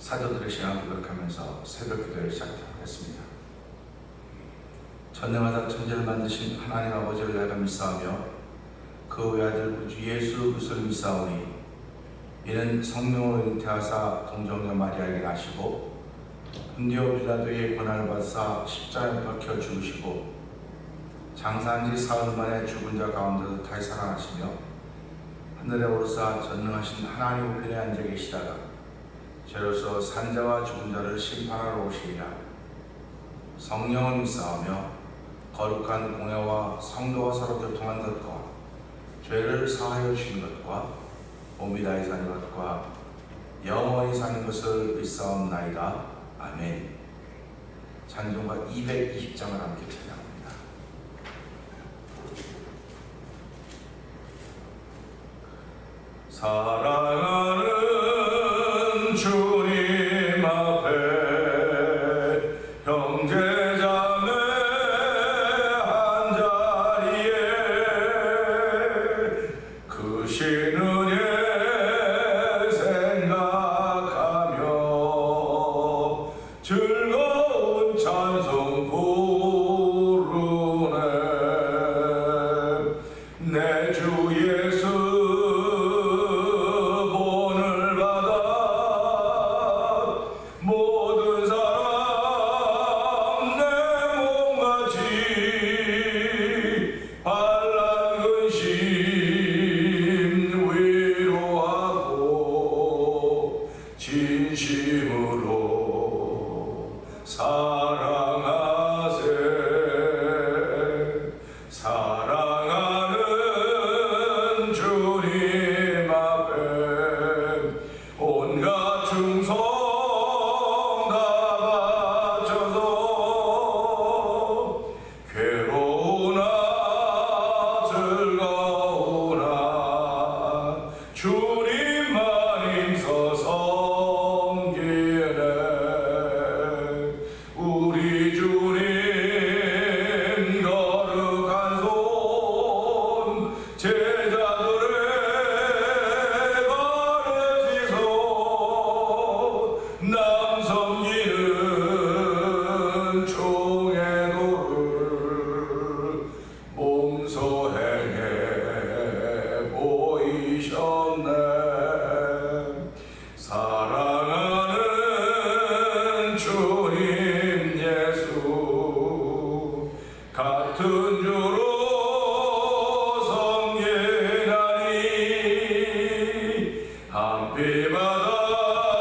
사도들의 신앙을 고백하면서 새벽 기도를 시작하겠습니다. 전능하사 천지를 만드신 하나님 아버지를 내가 믿사오며 그 외아들 구주 예수 그리스도를 믿사오니 이는 성령으로 잉태하사 동정녀 마리아에게 나시고 본디오 빌라도의 고난을 받으사 십자가에 박혀 죽으시고 장사한 지 사흘 만에 죽은 자 가운데서 다시 살아나시며 하늘에 오르사 전능하신 하나님 우편에 앉아 계시다가 죄로서 산자와 죽은 자를 심판하러 오시리라. 성령을 믿사오며 거룩한 공회와 성도와 서로 교통한 것과 죄를 사하여 주신 것과 몸이 다히 사는 것과 영원히 사는 것을 믿사옵나이다. 아멘. 찬송가 220장을 함께 찬양합니다. 사랑하는 주님 앞에 형제자매 한자리에 그 신은혜 생각하며 즐거운 찬송 부르네. 내 주 예수 진심으로 사랑하세. 사랑하는 주님 앞에 온갖 충성 다 바쳐서 괴로우나 즐거우나 주님만 힘써서 우리 주님 거룩한 손 제자들의 가르치소. 남 섬기는 종의 도를 몸소 행해 보이셨네. 사랑하는 주님 예수 같은 주로 섬기나니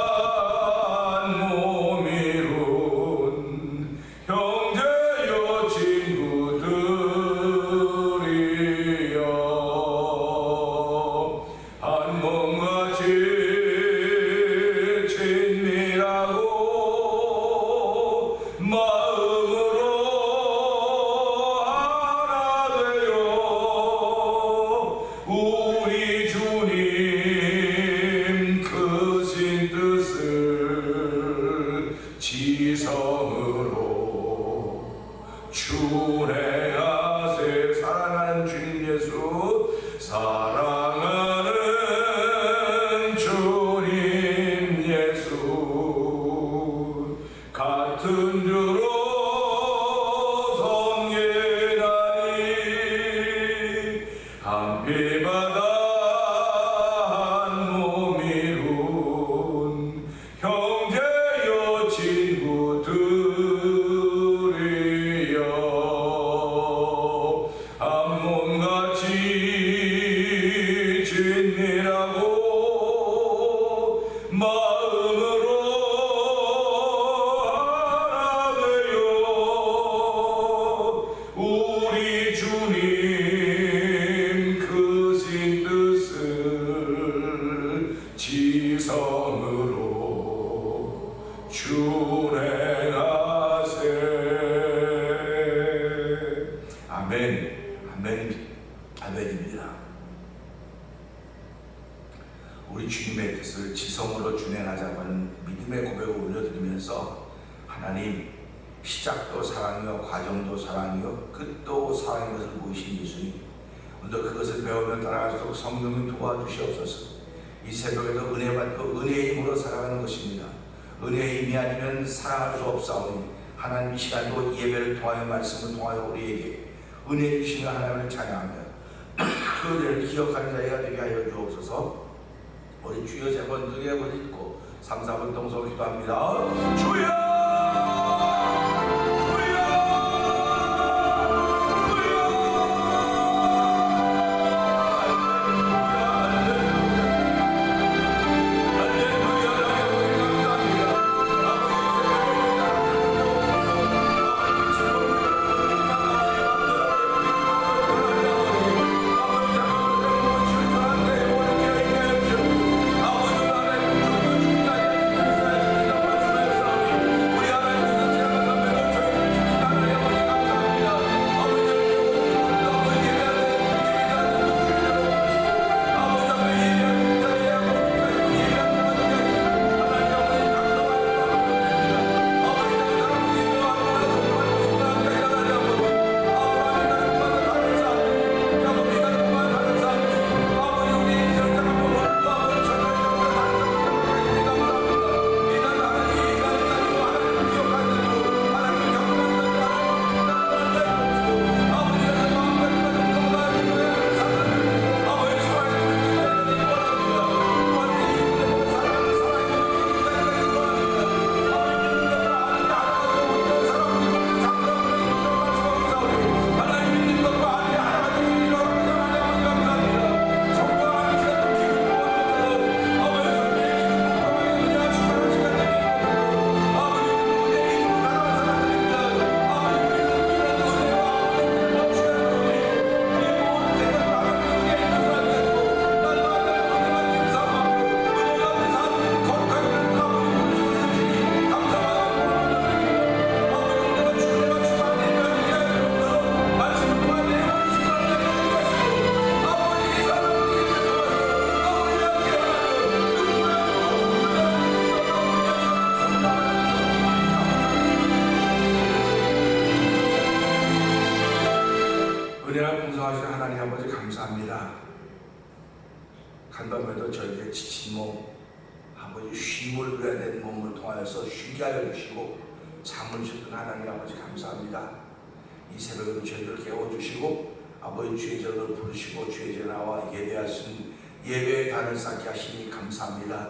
한피바단 몸 이룬 형제여 친구들이여 한 몸같이 친밀하고 마음으로 하나 되어 우리 주님 크신 뜻을 지성으로 준행하세. 사랑하는 주님 예수, 사랑하는 주님 예수 같은 주로 섬기나니 한피바다 한 몸 이룬 형제여 친구들이여 한 몸같이 친밀하고 마음으로 하나 되어 우리 주님 크신 뜻을 지성으로 준행하세. 아멘. 아멘입니다. 우리 주님의 뜻을 지성으로 준행하자고 하는 믿음의 고백을 올려드리면서 하나님 시작도 사랑이요 과정도 사랑이요 끝도 사랑인 것을 보이신 예수님, 오늘 그것을 배우며 따라갈수록 성령님 도와주시옵소서. 이 새벽에도 은혜 받고 은혜의 힘으로 살아가는 것입니다. 은혜의 힘이 아니면 살아갈 수 없사오니 하나님 이 시간도 예배를 통하여 말씀을 통하여 우리에게 은혜 주시는 하나님을 찬양하며 그 은혜를 기억하는 자가 되게 하여 주옵소서. 우리 주여 세번 등에 보시고 3, 4분 동서 기도합니다. 주여! 간밤에도 저에게 지친 몸, 아버지 쉼을 누려야 되는 몸을 통하여서 쉬게 하여 주시고 잠을 주는 하나님 아버지 감사합니다. 이 새벽에도 저희를 깨워주시고 아버지 주의 전을 부르시고 주의 전하와 예배할 수 있는 예배의 단을 쌓게 하시니 감사합니다.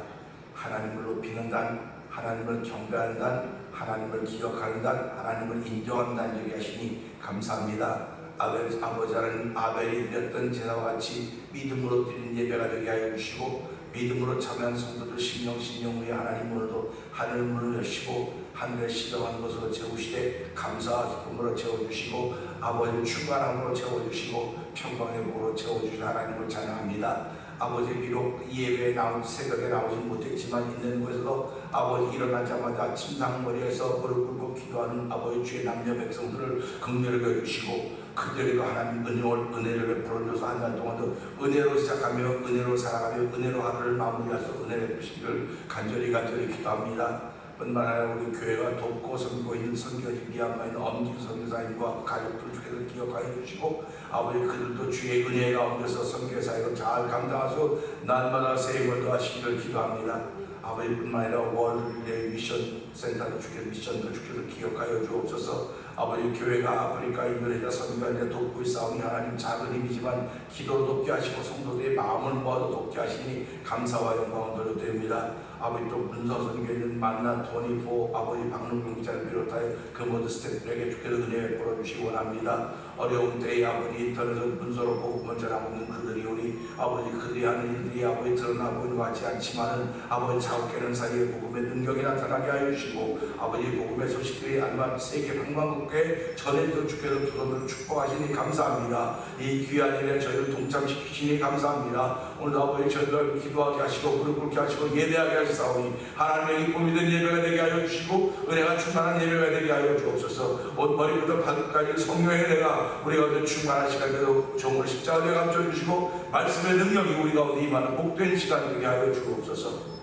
하나님을 높이는 단, 하나님을 경배하는 단, 하나님을 기억하는 단, 하나님을 인정하는 단 되게 하시니 감사합니다. 아버지 하나님 아벨이 드렸던 제사와 같이 믿음으로 드린 예배가 되게 하여 주시고 믿음으로 참여한 성도들 심령 위에 하나님 오늘도 하늘 문을 여시고 하늘에 시정한 것으로 채우시되 감사와 기쁨으로 채워주시고 아버지 충만함으로 채워주시고 평강의 복으로 채워주신 하나님을 찬양합니다. 아버지 비록 이 예배에 새벽에 나오지 못했지만 있는 곳에서도 아버지 일어나자마자 아침 상머리에서 무릎 꿇고 기도하는 아버지 주의 남녀 백성들을 긍휼히 여주시고 그들에게 하나님 은혜를 베풀어줘서 한 달 동안도 은혜로 시작하며 은혜로 살아가며 은혜로 하루를 마무리해서 은혜 베푸시기를 간절히 기도합니다. 뿐만 아니라 우리 교회가 돕고 섬기고 있는 선교지 미얀마에 있는 엄진 선교사님과 가족들 주께서 기억하여 주시고 아버지 그들도 주의 은혜 가운데서 선교 사역을 잘 감당하셔서 날마다 세임을 더하시기를 기도합니다. 아버지 뿐만 아니라 월드의 미션 센터도 주께서 미션도 주께서 기억하여 주옵소서. 아버지 교회가 아프리카 인도네시아 선교하는데 돕고 있사오니 하나님 작은 힘이지만 기도로 돕게 하시고 성도들의 마음을 모아서 돕게 하시니 감사와 영광을 드립니다. 아버지 또 문서 선교에 있는 만나 토니포 아버지 박능경 기자를 비롯하여 그 모든 스태프들에게 주께서 은혜 베풀어주시기 원합니다. 어려운 때에 아버지 인터넷 문서로 복음을 전하고 있는 그들이 우리 아버지 그들이 하는 일들이 아버지 드러나고 있는 것 같지 않지만은 아버지 자욱되는 사이에 복음의 능력이 나타나게 하여 주시고 아버지 복음의 소식들이 아마 세계 방방곡곡에 전해져 주께서 두 손으로 축복하시니 감사합니다. 이 귀한 일에 저희를 동참시키시니 감사합니다. 오늘도 아버지 저희를 기도하게 하시고 무릎 꿇게 하시고 예배하게 하시사오니 하나님의 기쁨이 된 예배가 되게 하여 주시고 은혜가 충만한 예배가 되게 하여 주옵소서. 옷 머리부터 발끝까지 성령의 은혜가 우리 가운데 충만한 시간에도 종을 십자가에 감춰주시고 말씀의 능력이 우리 가운데 임하는 복된 시간 되게 하여 주옵소서.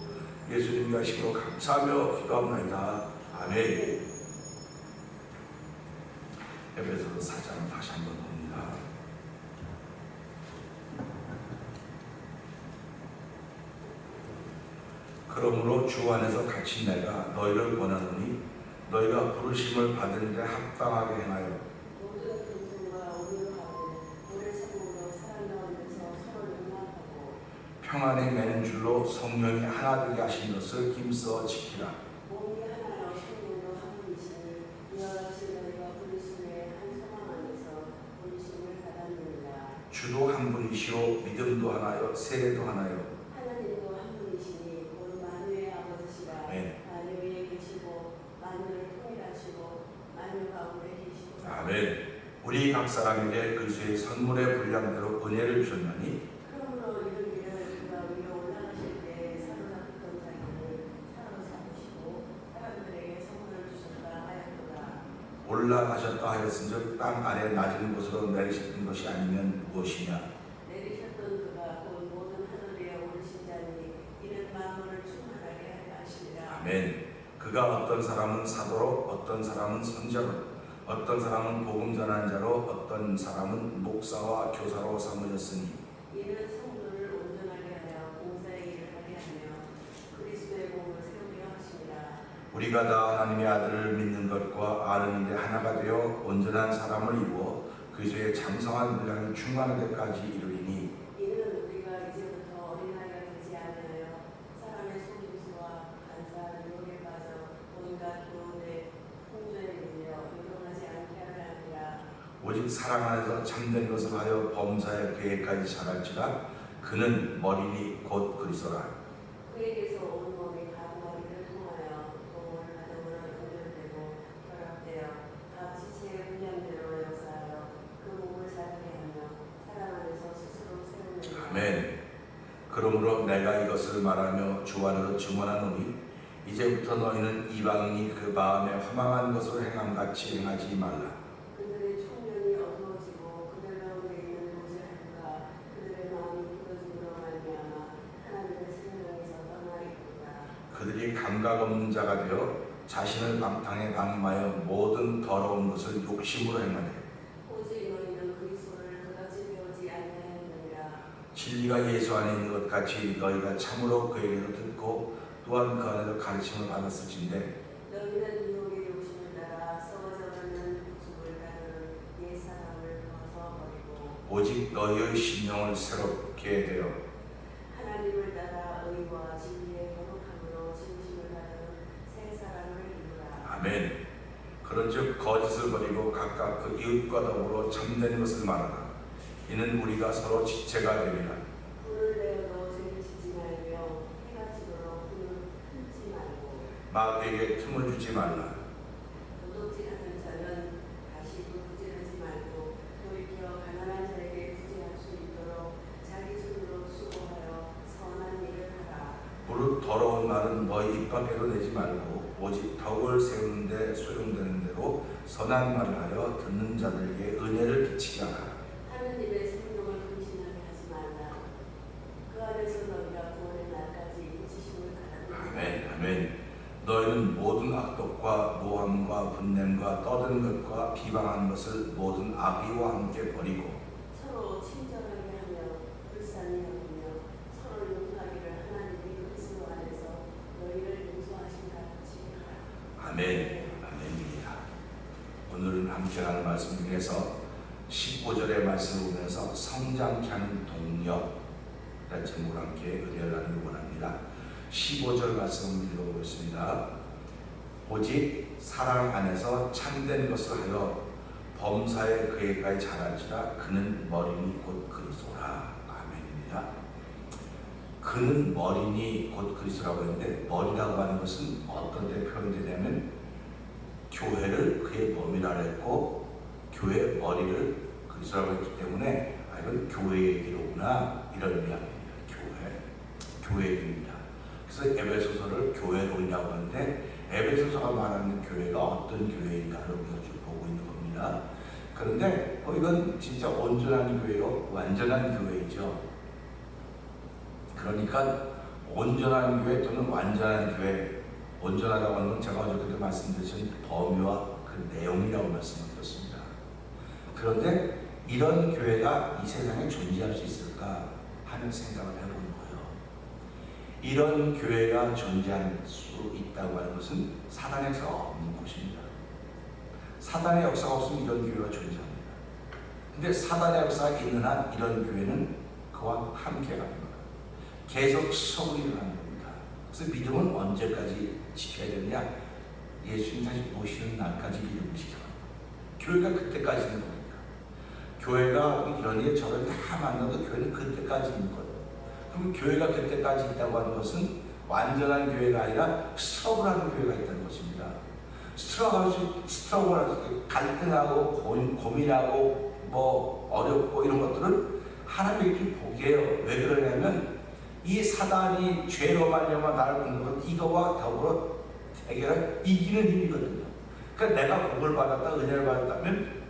예수님이 하시므로 감사하며 기도합니다. 아멘. 에베소서 4장 다시 한번 봅니다. 그러므로 주 안에서 갇힌 내가 너희를 권하노니 너희가 부르심을 받은 데 합당하게 행하여 모든 근심과 온유하고 오래 참음으로 사랑 가운데서 서로 용납하고 평안에 매는 줄로 성령이 하나 되게 하신 것을 힘써 지키라. 몸이 하나여 성령도 한 분이시니 이와 같이 너희가 부르심의 한 소망 안에서 부르심을 받았느니라. 주도 한 분이시요 믿음도 하나요 세례도 하나요. 하나님도 한 분이시니 곧 만유의 아버지시라. 아멘. 만유 위에 계시고 만유를 통일하시고 만유 가운데 계시고 아멘. 우리 각 사람에게 그리스도의 선물의 분량대로 은혜를 주셨나니 그러므로 이르기를 그가 위에 올라가실 때 사로잡혔던 자기를 사로잡으시고 사람들에게 선물을 주셨다 하였도다. 올라가셨다 하였은즉 땅 아래 낮은 곳으로 내리셨던 것이 아니면 무엇이냐. 내리셨던 그가 곧 모든 하늘 위에 오르신 자니 이는 만물을 충만하게 하려 하시리라. 아멘. 그가 어떤 사람은 사도로 어떤 사람은 선자로 어떤 사람은 복음 전하는 자로 어떤 사람은 목사와 교사로 삼으셨으니 이는 성도를 온전하게 하여 공사의 일을 하게 하며 그리스도의 몸을 세우려 하심이라. 우리가 다 하나님의 아들을 믿는 것과 아는 일에 하나가 되어 온전한 사람을 이루어 그리스도의 장성한 분량이 충만할 때까지 이르리니 이는 우리가 이제부터 어린아이가 되지 않으며 사람의 속임수와 간사한 유혹에 빠져 온갖 교훈의 풍조에 밀려 요동하지 않게 하려 함이라. 오직 사랑 안에서 참된 것을 하여 범사의 계획까지 자랄지라. 그는 머리니 곧 그리스도라. 그에게서 온 몸이 각 머리를 통하여 몸을 가정으로 연결되고 결합되어 각 지체의 분량대로 역사하여 그 몸을 자라게 하며 사랑 안에서 스스로 세우느니라. 아멘. 그러므로 내가 이것을 말하며 주 안에서 증언하노니 이제부터 너희는 이방인이 그 마음에 허망한 것을 행함같이 행하지 말라. 그들의 총명이 어두워지고 그들 가운데 있는 모질함과 그들의 마음이 굳어짐으로 말미암아 하나님의 생명에서 떠나 있구나. 그들이 감각 없는 자가 되어 자신을 방탕에 방임하여 모든 더러운 것을 욕심으로 행하되 오직 너희는 그리스도를 그같이 배우지 아니하였느니라. 진리가 예수 안에 있는 것 같이 너희가 참으로 그에게서 듣고 또한 그 안에서 가르침을 받았을진데 너희는 유혹의 욕심을 따라 썩어져가는 죽을 따르는 옛사람을 벗어버리고 오직 너희의 심령을 새롭게 되어 하나님을 따라 의와 진리의 거룩함으로 진심을 다루는 새 사람을 이루라. 아멘. 그런즉 거짓을 버리고 각각 그 이웃과 더불어 참된 것을 말하라. 이는 우리가 서로 지체가 되리라. 불을 내어도 죄를 짓지 말며 해가 지도록 불을 끊지 말고 마귀에게 틈을 주지 말라. 도둑질하는 자는 다시 도둑질하지 말고 돌이켜 가난한 자에게 구제할 수 있도록 자기 손으로 수고하여 선한 일을 하라. 무릇 더러운 말은 너희 입 밖에도 내지 말고 오직 덕을 세우는데 소용되는 대로 선한 말을 하여 듣는 자들에게 은혜를 끼치게 하라. 하느님의 생명을 근심하게 하지 말라. 그 안에서 너희가 구원의 날까지 지심을 가라는 아멘. 아멘. 너희는 모든 악독과 모함과 분냄과 떠드는 것과 비방하는 것을 모든 악의와 함께 버리고 서로 친절하게 하며 불쌍히 여기며 서로 용서하기를 하나님이 그리스도 안에서 너희를 용서하신 같이 하라. 아멘. 아멘입니다. 오늘은 함께 하는 말씀 중에서 15절의 말씀을 보면서 성장케 하는 동력이라는 제목으로 함께 은혜를 나누기 원합니다. 15절 말씀을 읽어보겠습니다. 오직 사랑 안에서 참된 것을 하여 범사의 그에까지 자랄지라. 그는 머리니 곧 그리스도라. 아멘입니다. 그는 머리니 곧 그리스도라고 했는데 머리라고 하는 것은 어떤 데 표현되냐면 교회를 그의 몸이라 했고 교회의 머리를 그리스도라고 했기 때문에 이건 교회 얘기로구나 이런 이야기입니다. 교회 얘기입니다. 그래서 에베소서를 교회론이라고 하는데 에베소서가 말하는 교회가 어떤 교회인가를 우리가 쭉 보고 있는 겁니다. 그런데 이건 진짜 온전한 교회요, 완전한 교회이죠. 그러니까 온전한 교회 또는 완전한 교회, 온전하다고 하는 건 제가 어저께도 말씀드린 범위와 그 내용이라고 말씀드렸습니다. 그런데 이런 교회가 이 세상에 존재할 수 있을까 하는 생각을 해보는 거예요. 이런 교회가 존재할 수 있다고 하는 것은 사단의 역사가 없는 곳입니다. 사단의 역사가 없으면 이런 교회가 존재합니다. 근데 사단의 역사가 있는 한 이런 교회는 그와 함께 가는 거예요. 계속 수업이 일어나는 겁니다. 그래서 믿음은 언제까지 지켜야 되느냐? 예수님 다시 오시는 날까지 믿음을 지켜요. 교회가 그때까지 있는 겁니다. 교회가 이런 일 저런 다 만나도 교회는 그때까지 있는 거예요. 그럼 교회가 그때까지 있다고 하는 것은 완전한 교회가 아니라 스트러글 하는 교회가 있다는 것입니다. 스트러글, 갈등하고 고민하고 어렵고 이런 것들은 하나님의 복이에요. 왜 그러냐면 이 사단이 죄로 말미암아 나를 공격한 이거와 더불어 해결할 이기는 힘이거든요. 그러니까 내가 복을 받았다, 은혜를 받았다면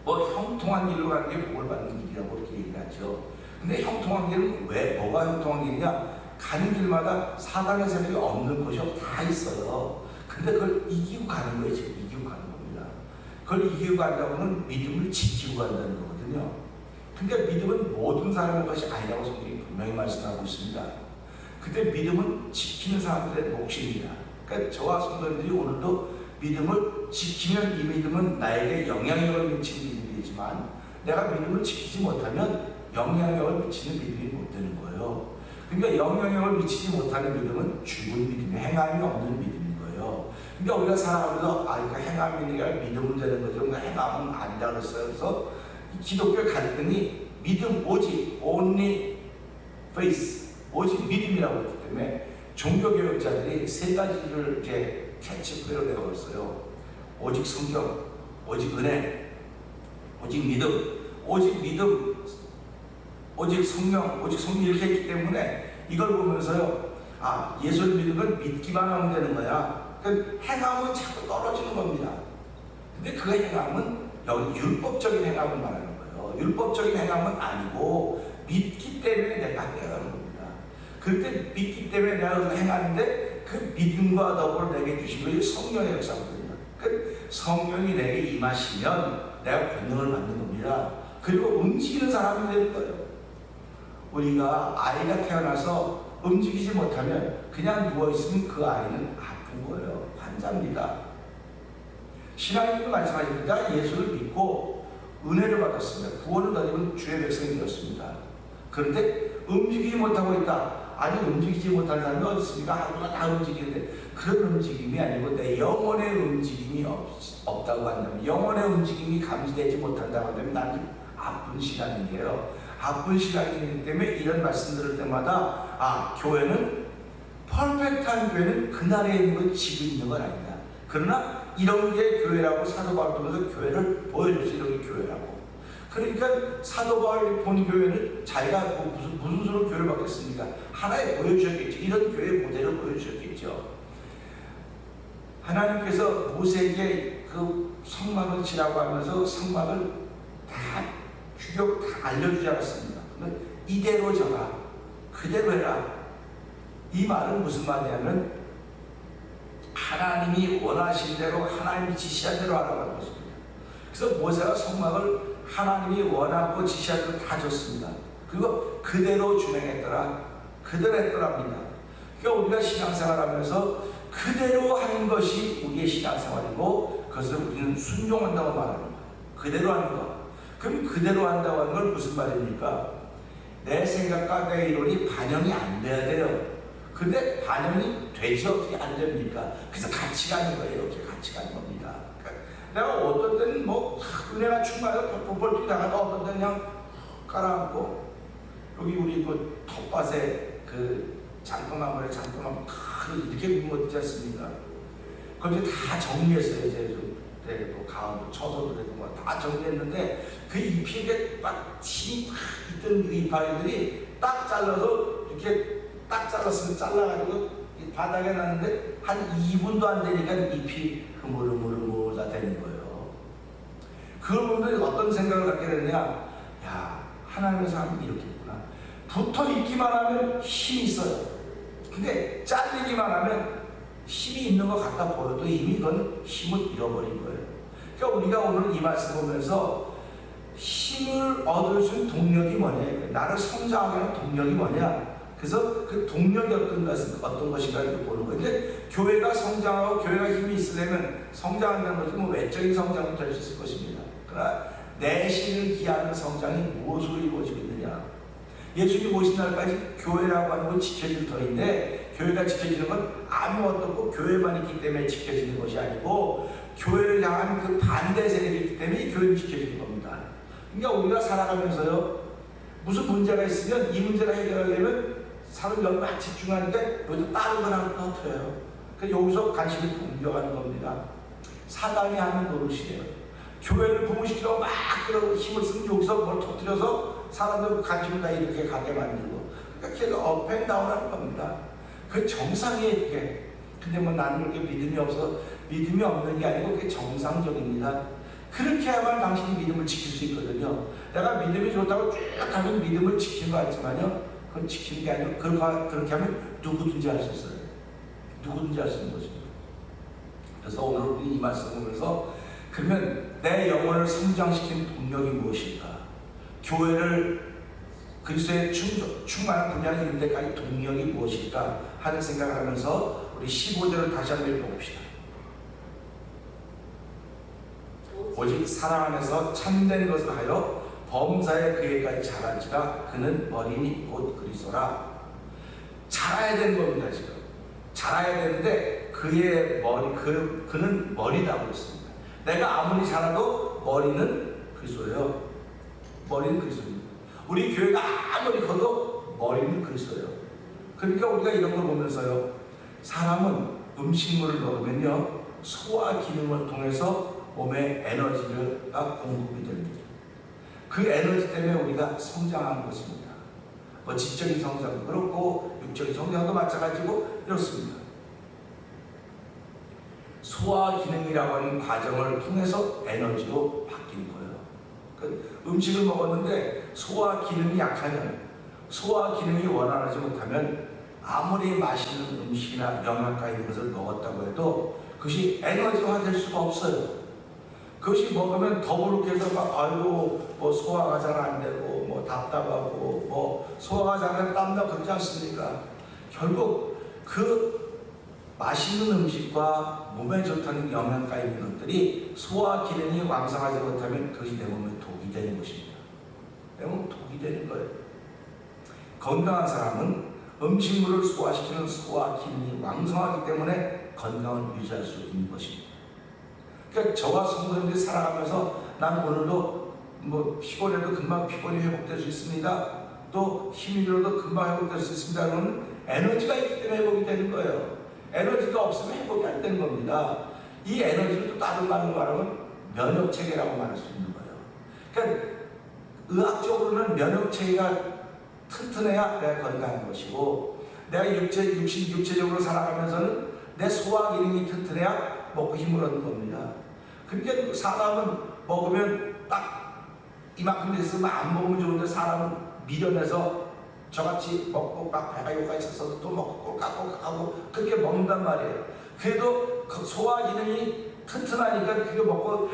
형통한 길로 가는 게 복을 받는 길이라고 이렇게 얘기를 하죠. 근데 형통한 길은 왜 뭐가 형통한 길이냐? 가는 길마다 사단의 세력이 없는 곳이 다 있어요. 근데 그걸 이기고 가는 거예요. 지금 이기고 가는 겁니다. 그걸 이기고 간다고는 믿음을 지키고 간다는 거거든요. 그러니까 믿음은 모든 사람의 것이 아니라고 성경이 분명히 말씀하고 있습니다. 그때 믿음은 지키는 사람들의 몫입니다. 그러니까 저와 성도님들이 오늘도 믿음을 지키면 이 믿음은 나에게 영향력을 미치는 믿음이지만 내가 믿음을 지키지 못하면 영향력을 미치는 믿음이 못 되는 거예요. 그러니까 영향력을 미치지 못하는 믿음은 죽은 믿음이 행함이 없는 믿음인 거예요. 그러니까 우리가 살아가면서 그러니까 행함이 있는 게 아니라 믿음은 되는 거죠. 그러니까 행함은 아니다 그랬어요. 그래서 기독교의 갈등이 믿음 오직 only faith 오직 믿음이라고 했기 때문에 종교개혁자들이 세 가지를 이제 캐치프레이로 내걸었어요. 오직 성경, 오직 은혜, 오직 믿음, 오직 성령 이렇게 했기 때문에 이걸 보면서요, 예수를 믿는 건 믿기만 하면 되는 거야. 그러니까 행함은 자꾸 떨어지는 겁니다. 근데 그 행함은 여기 율법적인 행함을 말하는 거예요. 율법적인 행함은 아니고 믿기 때문에 내가 행하는 겁니다. 그때 믿기 때문에 내가 행하는데 그 믿음과 더불어 내게 주신 것이 성령의 역사거든요. 그 성령이 내게 임하시면 내가 권능을 받는 겁니다. 그리고 움직이는 사람이 되는 거예요. 우리가 아이가 태어나서 움직이지 못하면 그냥 누워있으면 그 아이는 아픈 거예요. 환자입니다. 신앙님도 말씀하십니다. 예수를 믿고 은혜를 받았습니다. 구원을 얻으면 주의 백성이 되었습니다. 그런데 움직이지 못하고 있다. 아니 움직이지 못하는 사람이 어디 있습니까? 하루가 다 움직이는데 그런 움직임이 아니고 내 영혼의 움직임이 없다고 한다면, 영혼의 움직임이 감지되지 못한다고 한다면 나는 아픈 신앙인데요. 아픈 신앙이기 때문에 이런 말씀 들을 때마다 교회는 퍼펙트한 교회는 그날에 있는 건 지금 있는 건 아니다. 그러나 이런 게 교회라고 사도 바울 통해서 교회를 보여줬어요. 이런 게 교회라고. 그러니까 사도 바울이 본 교회는 자기가 무슨 수로 교회를 받겠습니까? 하나에 보여주셨겠죠. 이런 교회 모델을 보여주셨겠죠. 하나님께서 모세에게 그 성막을 지라고 하면서 성막을 다 알려주지 않았습니다. 이대로 져라, 그대로 해라. 이 말은 무슨 말이냐면 하나님이 원하신 대로, 하나님이 지시한 대로 하라고 하는 것입니다. 그래서 모세가 성막을 하나님이 원하고 지시한 대로 다 줬습니다. 그리고 그대로 준행했더라, 그대로 했더랍니다. 그러니까 우리가 신앙생활하면서 그대로 하는 것이 우리의 신앙생활이고 그것을 우리는 순종한다고 말하는 거예요. 그대로 하는 것. 그럼 그대로 한다고 하는 건 무슨 말입니까? 내 생각과 내 이론이 반영이 안 돼야 돼요. 근데 반영이 되지 어떻게 안 됩니까? 그래서 같이 가는 거예요. 이렇게 같이 가는 겁니다. 그러니까 내가 어떤 때는 은혜가 충만해서 펄펄 뛰다가도 어떤 때는 그냥 깔아앉고, 여기 우리 텃밭에 장동나무에 장동나무 이렇게 묻지 않습니까? 거기 다 정리했어요. 이제 가운데 쳐서도 되고 다 정리했는데 그 잎이 막 힘이 있던 이파리들이 딱 잘라서 이렇게 딱 잘랐으면 잘라가지고 바닥에 놨는데 한 2분도 안 되니까 잎이 흐물흐물 다 되는 거예요. 그걸 보면 어떤 생각을 갖게 됐냐? 하나님의 사람이 이렇게 있구나. 붙어 있기만 하면 힘이 있어요. 근데 잘리기만 하면 힘이 있는 것 같다 보여도 이미 그건 힘을 잃어버린 거예요. 그러니까 우리가 오늘 이 말씀 보면서 힘을 얻을 수 있는 동력이 뭐냐, 나를 성장하게 하는 동력이 뭐냐, 그래서 그 동력이 어떤 것인가를 보는 거예요. 근데 교회가 성장하고 교회가 힘이 있으려면 성장한다는 것은 뭐 외적인 성장도 될 수 있을 것입니다. 그러나 내실을 기하는 성장이 무엇으로 이루어지고 있느냐. 예수님 오신 날까지 교회라고 하는 건 지켜질 터인데, 교회가 지켜지는 건 아무것도 없고 교회만 있기 때문에 지켜지는 것이 아니고 교회를 향한 그 반대 세력이 있기 때문에 교회는 지켜지는 겁니다. 그러니까 우리가 살아가면서요, 무슨 문제가 있으면 이 문제를 해결하려면 사람 연막 집중하니까 여기서 다른 걸 하면 터져요. 그러니까 여기서 관심을 옮겨가는 겁니다. 사단이 하는 노릇이에요. 교회를 부흥시키려고 막 그러고 힘을 쓰면 여기서 뭘 터뜨려서 사람들 관심을 다 이렇게 가게 만들고, 그러니까 걔가 업앤다운 하는 겁니다. 그 정상이에요, 그게. 근데 뭐 나는 그렇게 믿음이 없어서 믿음이 없는 게 아니고 그게 정상적입니다. 그렇게 해야만 당신이 믿음을 지킬 수 있거든요. 내가 믿음이 좋다고 쭉 하면 믿음을 지키는 거 같지만요, 그건 지키는 게 아니고 그렇게 하면 누구든지 할 수 있어요. 누구든지 할 수 있는 것입니다. 그래서 오늘 우리 이 말씀 보면서, 그러면 내 영혼을 성장시키는 동력이 무엇일까? 교회를 그리스도의 충만한 분량이 있는 데까지 동력이 무엇일까 하는 생각을 하면서 우리 15절을 다시 한번 읽어봅시다. 오직 사랑 안에서 참된 것을 하여 범사에 그에까지 자랄지라. 그는 머리니 곧 그리스도라. 자라야 되는 겁니다. 지금 자라야 되는데 그의 머리, 그는 머리라고 했습니다. 내가 아무리 자라도 머리는 그리스도예요. 머리는 그리스도입니다. 우리 교회가 아무리 커도 머리는 그리스도예요. 그러니까 우리가 이런 걸 보면서요, 사람은 음식물을 먹으면요, 소화 기능을 통해서 몸에 에너지가 공급이 됩니다. 그 에너지 때문에 우리가 성장하는 것입니다. 뭐 지적인 성장도 그렇고 육적인 성장도 마찬가지고 이렇습니다. 소화 기능이라고 하는 과정을 통해서 에너지로 바뀌는 거예요. 음식을 먹었는데 소화 기능이 약하면, 소화 기능이 원활하지 못하면 아무리 맛있는 음식이나 영양가 있는 것을 먹었다고 해도 그것이 에너지화 될 수가 없어요. 그것이 먹으면 더부룩해서 막 아이고 뭐 소화가 잘 안 되고 뭐 답답하고 뭐 소화가 잘 안 되면 땀나 그러지 않습니까? 결국 그 맛있는 음식과 몸에 좋다는 영양가 있는 것들이 소화 기능이 왕성하지 못하면 그것이 내 몸에 독이 되는 것입니다. 내 몸에 독이 되는 거예요. 건강한 사람은 음식물을 소화시키는 소화 기능이 왕성하기 때문에 건강을 유지할 수 있는 것입니다. 그러니까 저와 성도님들이 살아가면서 난 오늘도 뭐 피곤해도 금방 피곤이 회복될 수 있습니다. 또 힘이 들어도 금방 회복될 수 있습니다. 그러면 에너지가 있기 때문에 회복이 되는 거예요. 에너지가 없으면 회복이 안 되는 겁니다. 이 에너지를 또 다른 말로 말하면 면역체계라고 말할 수 있는 거예요. 그러니까 의학적으로는 면역체계가 튼튼해야 내가 건강한 것이고, 내가 육체적으로 살아가면서는 내 소화 기능이 튼튼해야 먹고 힘을 얻는 겁니다. 그러니까 사람은 먹으면 딱 이만큼 됐으면 안 먹으면 좋은데, 사람은 미련해서 저같이 먹고 막 배가 여기까지 찼어도 또 먹고 꼴깍꼴깍하고 그렇게 먹는단 말이에요. 그래도 그 소화 기능이 튼튼하니까 그게 먹고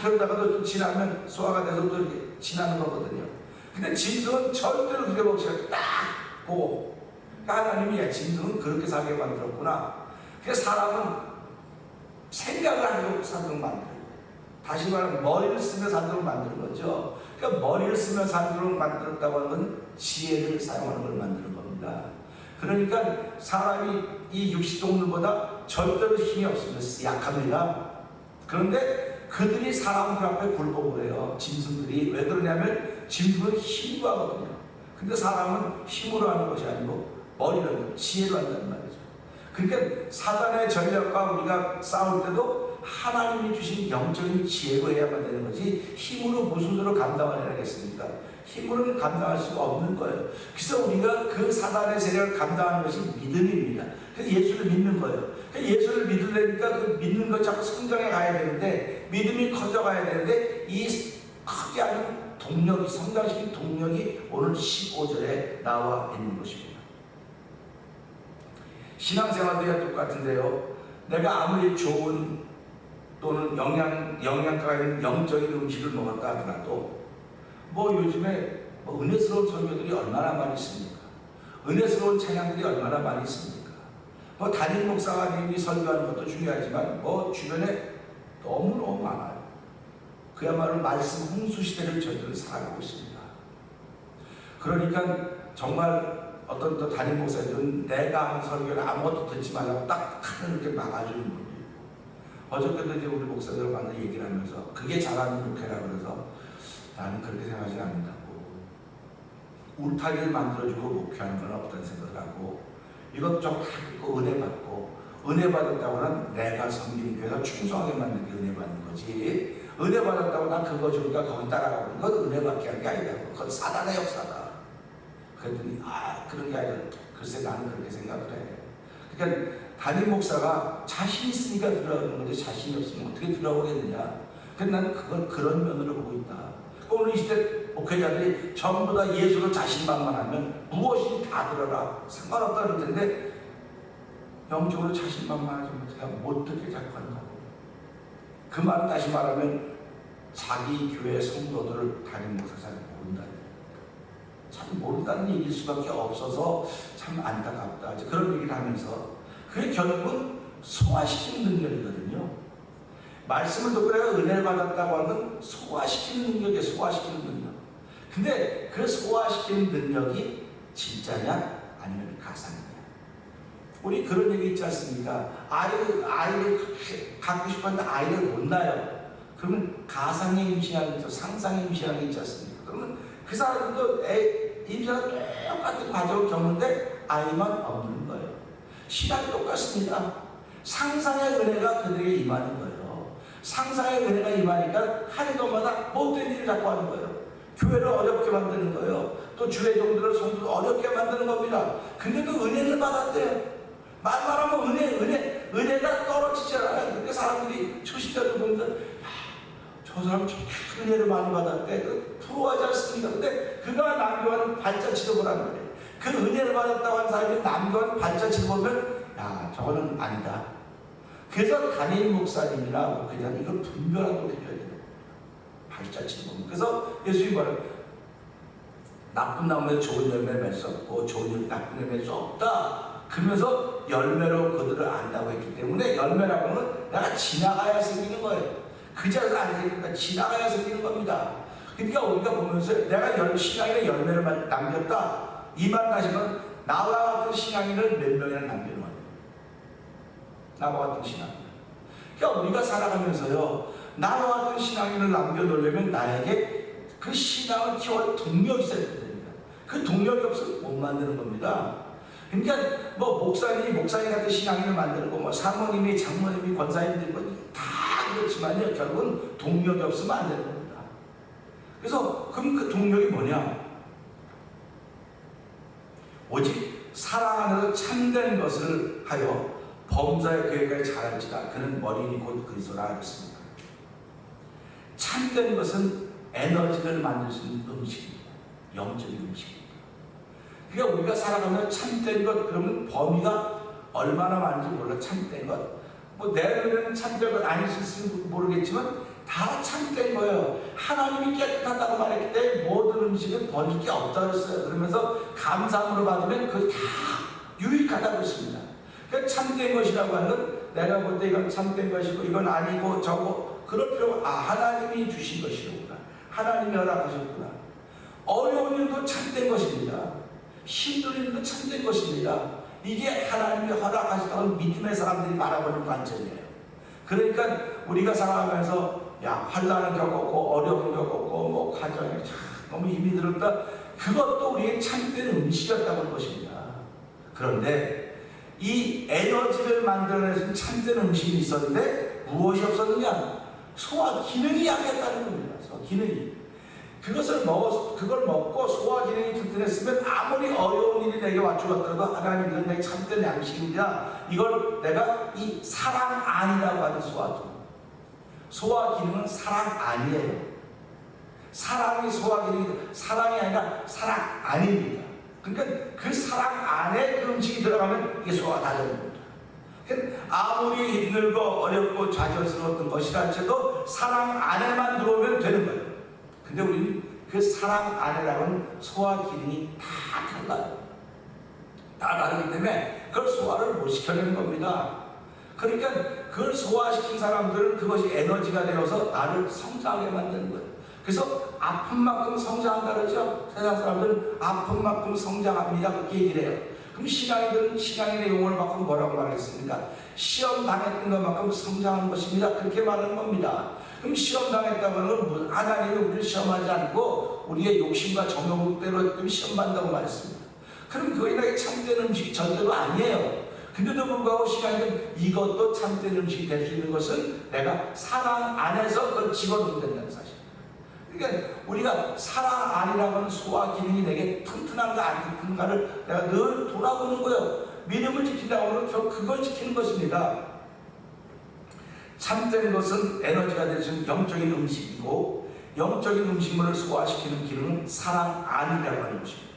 그러다가도 좀 지나면 소화가 돼서 또 이렇게 지나는 거거든요. 근데 짐승은 절대로 그렇게 먹지 않고 딱 보고, 그러니까 하나님이 짐승은 그렇게 살게 만들었구나. 그래서 사람은 생각을 하려고 사도록 만들어요. 다시 말하면 머리를 쓰며 사도록 만드는 거죠. 그러니까 머리를 쓰며 사도록 만들었다고 하는 건 지혜를 사용하는 걸 만드는 겁니다. 그러니까 사람이 이 육식동물보다 절대로 힘이 없습니다. 약합니다. 그런데 그들이 사람들 앞에 굴복을 해요. 짐승들이. 왜 그러냐면 짐승은 힘으로 하거든요. 근데 사람은 힘으로 하는 것이 아니고 머리로, 지혜로 한다는 말이죠. 그러니까 사단의 전략과 우리가 싸울 때도 하나님이 주신 영적인 지혜로 해야만 되는 거지, 힘으로 무슨 수로 감당을 해야겠습니까? 힘으로는 감당할 수가 없는 거예요. 그래서 우리가 그 사단의 세력을 감당하는 것이 믿음입니다. 그래서 예수를 믿는 거예요. 예수를 믿으려니까 그 믿는 것 자꾸 성장해 가야 되는데, 믿음이 커져가야 되는데, 이 크게 하는 동력이, 성장시킨 동력이 오늘 15절에 나와 있는 것입니다. 신앙생활도 똑같은데요. 내가 아무리 좋은 또는 영양가가 있는 영적인 음식을 먹었다 하더라도, 뭐 요즘에 은혜스러운 설교들이 얼마나 많이 있습니까? 은혜스러운 찬양들이 얼마나 많이 있습니까? 뭐 담임 목사님이 설교하는 것도 중요하지만 뭐 주변에 너무너무 많아요. 그야말로 말씀 홍수 시대를 저희들은 살아가고 있습니다. 그러니까 정말 어떤 또 담임 목사님은 내가 하는 설교를 아무것도 듣지 말라고 딱 이렇게 막아주는 분이에요. 어저께도 이제 우리 목사들 만나 얘기를 하면서 그게 잘하는 목회라 그래서 나는 그렇게 생각하지 않는다고. 울타리를 만들어주고 목회하는 건 없다는 생각을 하고 이것저것 다 듣고 은혜 받고 은혜 받았다고는 내가 섬기는 교회가 충성하게 만든 게 은혜 받는 거지. 은혜 받았다고 난 그거 주니까 거기 따라가고 그건 은혜 받게 한 게 아니라고. 그건 사단의 역사다. 그랬더니 그런 게 아니라 글쎄 나는 그렇게 생각을 해. 그러니까 담임 목사가 자신 있으니까 들어가는 건데 자신이 없으면 어떻게 들어오겠느냐. 근데 나는 그건 그런 면으로 보고 있다. 오늘 이 시대 목회자들이 전부 다 예수로 자신만만하면 무엇이든 다 들어라 상관없다 그럴 텐데 영적으로 자신만만하지 못해 못 듣게 자꾸 한다고. 그 말은 다시 말하면 자기 교회 성도들을 담임 목사가 잘 모른다는 얘기입니다. 참 모른다는 얘기일 수밖에 없어서 참 안타깝다. 그런 얘기를 하면서 그게 결국은 소화시키는 능력이거든요. 말씀을 듣고 내가 은혜를 받았다고 하는 소화시키는 능력이에요. 소화시키는 능력. 근데 그 소화시키는 능력이 진짜냐 아니면 가상이냐. 우리 그런 얘기 있지 않습니까? 아이를 갖고 싶었는데 아이를 못 낳아요. 그러면 가상의 임신하는 게 있죠. 상상의 임신하는 게 있지 않습니까? 그러면 그 사람도 임신하는 똑같은 과정을 겪는데 아이만 없는 거예요. 신앙이 똑같습니다. 상상의 은혜가 그들에게 임하는 거예요. 상상의 은혜가 임하니까 하는 것마다 못된 일을 자꾸 하는 거예요. 교회를 어렵게 만드는 거예요. 또 주의 종들을 성도를 어렵게 만드는 겁니다. 근데도 은혜를 받았대요. 말하면 은혜가 떨어지지 않아요. 그러니까 사람들이 초신자들 보면 저 사람 큰 은혜를 많이 받았대. 부러워하지 않습니까? 근데 그가 남겨하는 발자취를 보라는 거예요. 그 은혜를 받았다고 하는 사람이 남겨하는 발자취를 보면 야 저거는 아니다. 그래서 담임 목사님이나 목회자는 이걸 분별하도록 해줘야 돼요. 발자취를 보면. 그래서 예수님이 말해요. 나쁜 나무에 좋은 열매를 맺을 수 없고 좋은 열매 나쁜 열매를 맺을 수 없다. 그러면서 열매로 그들을 안다고 했기 때문에 열매라고 하면 내가 지나가야 생기는 거예요. 그 자리에서 안 생기니까 지나가야 생기는 겁니다. 그러니까 우리가 보면서 내가 신앙인의 열매를 남겼다. 이 말 하시면 나와 같은 신앙인을 몇 명이나 남기는 거예요. 나와 같은 신앙인. 그러니까 우리가 살아가면서요. 나와 같은 신앙인을 남겨놓으려면 나에게 그 신앙을 키워낼 동력이 있어야 됩니다. 그 동력이 없으면 못 만드는 겁니다. 그러니까 뭐 목사님 같은 신앙인을 만드는 거, 뭐 사모님이 장모님이 권사님들이 다 그렇지만요. 결국은 동력이 없으면 안 되는 겁니다. 그래서 그럼 그 동력이 뭐냐? 오직 사랑 안에서 참된 것을 하여 범사의 계획을 잘할지라 그는 머리니 곧 그리스도라 하였습니다. 참된 것은 에너지를 만들 수 있는 음식입니다. 영적인 음식입니다. 그러니까 우리가 살아가면 참된 것 그러면 범위가 얼마나 많은지 몰라. 참된 것 뭐 내 눈에는 참된 것 아닐 수 있을지 모르겠지만 다 참된 거예요. 하나님이 깨끗하다고 말했기 때문에 모든 음식은 버릴 게 없다고 했어요. 그러면서 감사함으로 받으면 그게 다 유익하다고 했습니다. 그러니까 참된 것이라고 하는 내가 볼 때 이건 참된 것이고 이건 아니고 저거 그럴 필요가 하나님이 주신 것이로구나. 하나님이 허락하셨구나. 어려운 일도 참된 것입니다. 힘든 일도 참된 것입니다. 이게 하나님이 허락하셨다는 믿음의 사람들이 바라보는 관점이에요. 그러니까 우리가 살아가면서 환난을 겪었고 어려움을 겪었고 뭐 가정에 너무 힘이 들었다. 그것도 우리의 참된 음식이었다고 할 것입니다. 그런데 이 에너지를 만들어내는 참된 음식이 있었는데 무엇이 없었느냐? 소화 기능이 약했다는 겁니다. 소화 기능이. 그걸 먹고 소화 기능이 튼튼했으면 아무리 어려운 일이 내게 와주었더라도 하나님 이건 내 참된 양식입니다. 이걸 내가 이 사랑 안이라고 하는 소화 기능. 소화 기능은 사랑 안이에요. 사랑이 소화 기능이 사랑이 아니라 사랑 안입니다. 그러니까 그 사랑 안에 그 음식이 들어가면 이게 소화가 다 되는 겁니다. 아무리 힘들고 어렵고 좌절스러웠던 것이라 해도 사랑 안에만 들어오면 되는 거예요. 근데 우리는 그 사랑 안에라고는 소화 기능이 다 달라요. 다 다르기 때문에 그걸 소화를 못 시켜내는 겁니다. 그러니까 그걸 소화시킨 사람들은 그것이 에너지가 되어서 나를 성장하게 만드는 거예요. 그래서 아픈 만큼 성장한다 그러죠. 세상 사람들은 아픈 만큼 성장합니다 그렇게 얘기를 해요. 그럼 신앙인들은 신앙인의 용어를 바꾸면 뭐라고 말하겠습니까? 시험 당했던 것만큼 성장하는 것입니다 그렇게 말하는 겁니다. 그럼 시험 당했다고 하는 건 하나님이 우리를 시험하지 않고 우리의 욕심과 정욕대로 시험 받는다고 말했습니다. 그럼 그거 이렇게 참된 음식이 절대로 아니에요. 근데도 불구하고 신앙인은 이것도 참된 음식이 될 수 있는 것은 내가 사랑 안에서 그걸 집어넣으면 된다는 사실. 그러니까 우리가 사랑 안이라고 하는 소화 기능이 내게 튼튼한가 안 튼튼한가를 내가 늘 돌아보는 거예요. 믿음을 지킨다고 하면 결국 그걸 지키는 것입니다. 참된 것은 에너지가 될 수 있는 영적인 음식이고 영적인 음식물을 소화시키는 기능은 사랑 안이라고 하는 것입니다.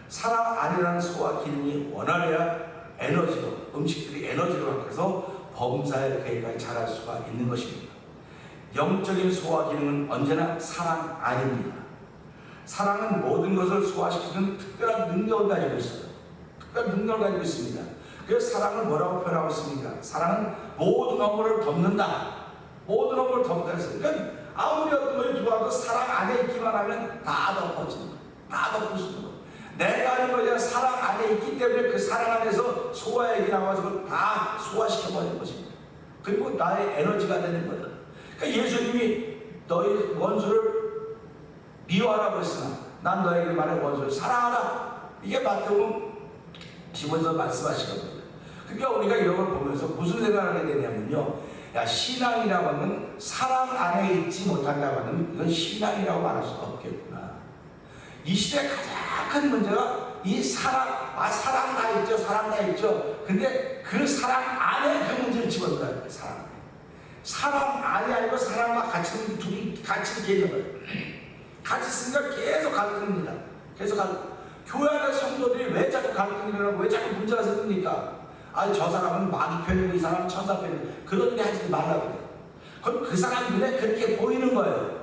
사랑 안이라는 소화 기능이 원활해야 에너지로 음식들이 에너지로 바뀌어서 범사에 그에까지 자랄 수가 있는 것입니다. 영적인 소화 기능은 언제나 사랑 안입니다. 사랑은 모든 것을 소화시키는 특별한 능력을 가지고 있어요. 특별한 능력을 가지고 있습니다. 그래서 사랑을 뭐라고 표현하고 있습니까? 사랑은 모든 업무를 덮는다. 모든 업무를 덮는다 했어요. 그러니까 아무리 어떤 것이 들어와도 사랑 안에 있기만 하면 다 덮어지는 거예요. 다 덮을 수 있는 거예요. 내가 하는 것이 사랑 안에 있기 때문에 그 사랑 안에서 소화액이 나와서 그걸 다 소화시켜버리는 것입니다. 그리고 나의 에너지가 되는 거예요. 그러니까 예수님이 너희 원수를 미워하라고 했으나 난 너에게 말해 원수를 사랑하라. 이게 마태복음 15에서 말씀하시거든요. 그러니까 우리가 이런 걸 보면서 무슨 생각을 하게 되냐면요. 야, 신앙이라고 하면 사랑 안에 있지 못한다고 하면 이건 신앙이라고 말할 수가 없겠구나. 이 시대의 가장 큰 문제가 이 사랑, 사랑 다 있죠. 사랑 다 있죠. 근데 그 사랑 안에 그 문제를 집어넣어야 돼요. 사랑 안에. 사랑 안이 아니고 사랑과 같이 둘이 같이 이렇게 있는 거예요. 같이 있으니까 계속 갈등입니다. 계속 갈등. 교회 안에 성도들이 왜 자꾸 갈등이 일어나고 왜 자꾸 문제가 생깁니까? 아니 저 사람은 마귀 편이고 이 사람은 천사 편이고 그런 게 하지 말라고 해요. 그럼 그 사람 눈에 그렇게 보이는 거예요.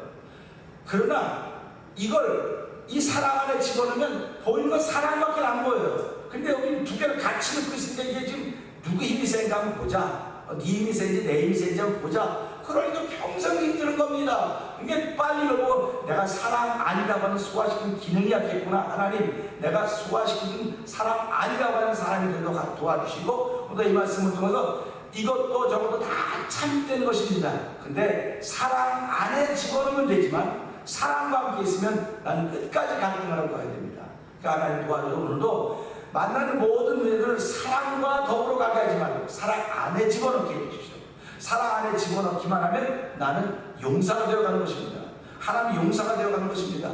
그러나 이걸 이 사랑 안에 집어넣으면 보이는 건 사랑밖에 안 보여요. 근데 여기 두 개를 같이 넣고 있으니까 이게 지금 누구 힘이 센가 한번 보자. 네 힘이 센지 내 힘이 센지 한번 보자. 그러니까 평생 힘드는 겁니다. 이게 빨리 여보 내가 사랑 아니라고 하는 소화시키는 기능이 약했구나. 하나님 내가 소화시키는 사랑 아니라고 하는 사람이 되도록 도와주시고 또 이 말씀을 통해서 이것도 저것도 다 참된 것입니다. 근데 사랑 안에 집어넣으면 되지만 사랑과 함께 있으면 나는 끝까지 갈등하러 가야 됩니다. 그러니까 하나님 도와줘서 오늘도 만나는 모든 문제들을 사랑과 더불어 가게 하지 말고 사랑 안에 집어넣게 해주십시오. 사랑 안에 집어넣기만 하면 나는 용사가 되어가는 것입니다. 하나님 용사가 되어가는 것입니다.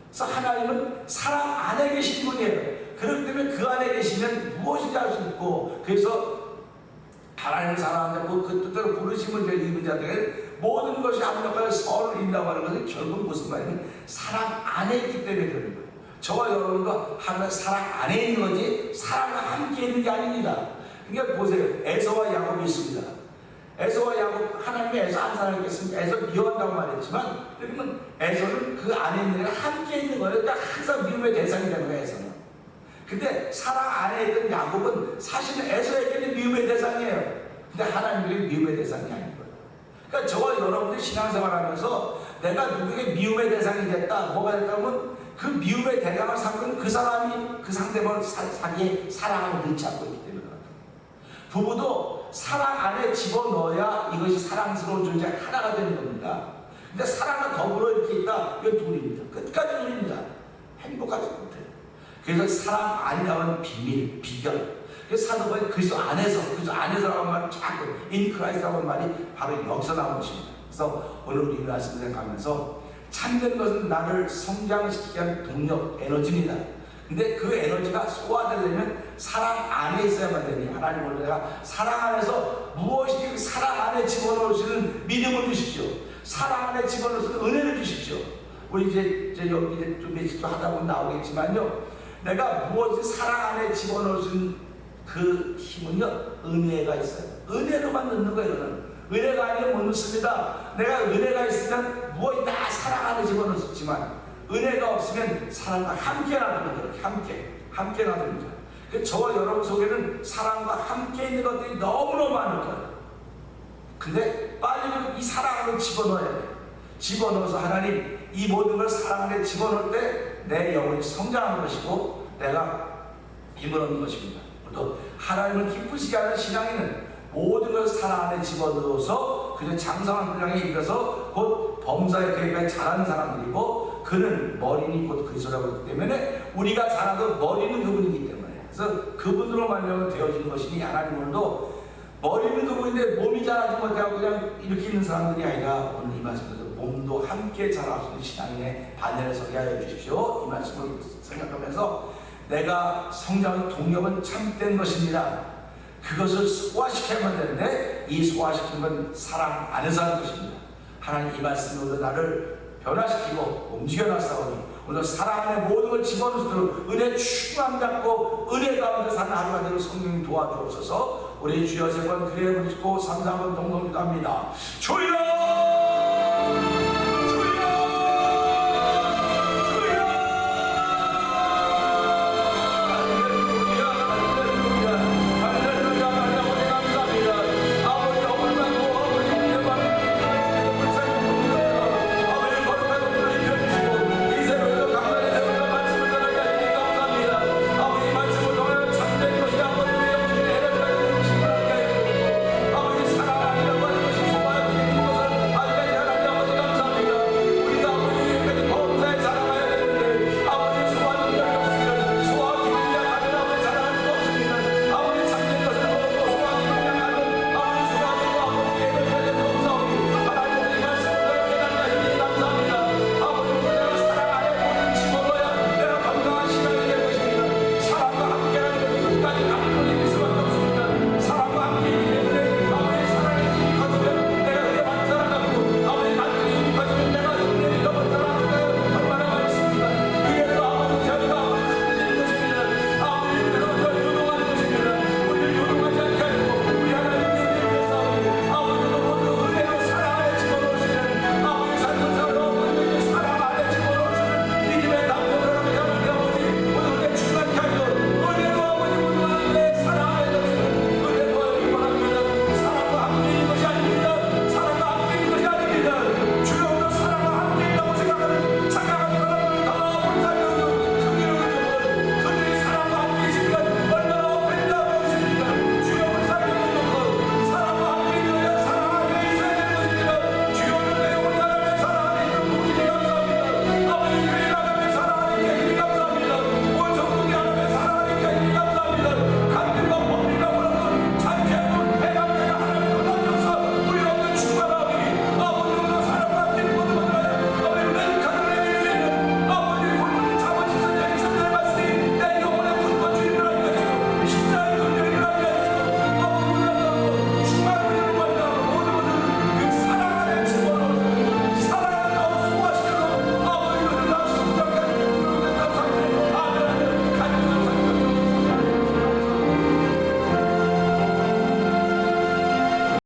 그래서 하나님은 사랑 안에 계신 분이에요. 그렇기 때문에 그 안에 계시면 무엇인지 알 수 있고 그래서 하나님을 사랑한다고 그 뜻대로 부르심을 입은 자들에게 모든 것이 합력하여 선을 이룬다고 하는 것은 결국 무슨 말이냐면 사랑 안에 있기 때문에 그런 거예요. 저와 여러분과 하나님 사랑 안에 있는 거지 사랑과 함께 있는 게 아닙니다. 그러니까 보세요. 에서와 야곱이 있습니다. 에서와 야곱 하나님이 에서 안 사랑했겠습니까? 에서 미워한다고 말했지만 그러면 에서는 그 안에 있는 애가 함께 있는 거예요. 그러니까 항상 미움의 대상이 되는 거예요. 에서는. 근데 사랑 안에 있던 야곱은 사실은 에서에게는 미움의 대상이에요. 근데 하나님에게는 미움의 대상이 아닌 거예요. 그러니까 저와 여러분들 신앙생활하면서 내가 누구에게 미움의 대상이 됐다, 뭐가 됐다면 그 미움의 대상을 삼고는 그 사람이 그 상대방을 자기의 사랑을 넣지 않고 있기 때문에 그렇다. 부부도 사랑 안에 집어넣어야 이것이 사랑스러운 존재 하나가 되는 겁니다. 근데 사랑과 더불어 이렇게 있다, 이건 둘입니다. 끝까지 둘입니다. 행복하지 못해요. 그래서 사랑 안이라고 하는 비밀, 비결. 그래서 사도 바울이 그리스도 안에서라고 하는 말을 자꾸 in Christ라고 하는 말이 바로 여기서 나온 것입니다. 그래서 오늘 우리 말씀을 생각하면서 참된 것은 나를 성장시키게 하는 동력, 에너지입니다. 근데 그 에너지가 소화되려면 사랑 안에 있어야만 되니 하나님을 내가 사랑 안에서 무엇이든 사랑 안에 집어넣을 수 있는 믿음을 주십시오. 사랑 안에 집어넣을 수 있는 은혜를 주십시오. 우리 이제 여기 좀 며칠 하다 보면 나오겠지만요. 내가 무엇이 사랑 안에 집어넣을 수 있는 그 힘은요, 은혜가 있어요. 은혜로만 넣는 거예요, 저는. 은혜가 아니면 못 넣습니다. 내가 은혜가 있으면 무엇이 다 사랑 안에 집어넣을 수 있지만, 은혜가 없으면 사랑과 함께 놔두는 거예요. 함께 놔둡니다. 저와 여러분 속에는 사랑과 함께 있는 것들이 너무너무 많을 거예요. 근데 빨리 이 사랑으로 집어넣어야 돼요. 집어넣어서 하나님 이 모든 걸 사랑 안에 집어넣을 때 내 영혼이 성장하는 것이고 내가 힘을 얻는 것입니다. 또 하나님을 기쁘시게 하는 신앙인은 모든 걸 사랑 안에 집어넣어서 그냥 장성한 분량에 이르러서 곧 범사의 계획까지 자라는 사람들이고, 그는 머리니 곧 그리스도라고 했기 때문에 우리가 자라도 머리는 그분이기 때문에, 그래서 그분으로 말미암아 되어지는 것이니 하나님 오늘도 머리는 그분인데 몸이 자라지 못하고 그냥 이렇게 있는 사람들이 아니라 오늘 이 말씀에서 몸도 함께 자랄 수 있는 신앙인의 반열에 서게 하여 주십시오. 이 말씀을 생각하면서 내가 성장의 동력은 참된 것입니다. 그것을 소화시켜야만 되는데 이 소화시키는 건 사랑 안에서 하는 것입니다. 하나님 이 말씀으로 나를 변화시키고 움직여놨사오니 오늘 사랑 안에 모든 걸 집어넣을 수 있도록 은혜 충만 잡고 은혜 가운데 사는 하루가 되도록 성령님 도와주옵소서. 우리 주여 세 번 그래 부르시고 3, 4번 동동기도 합니다. 주여!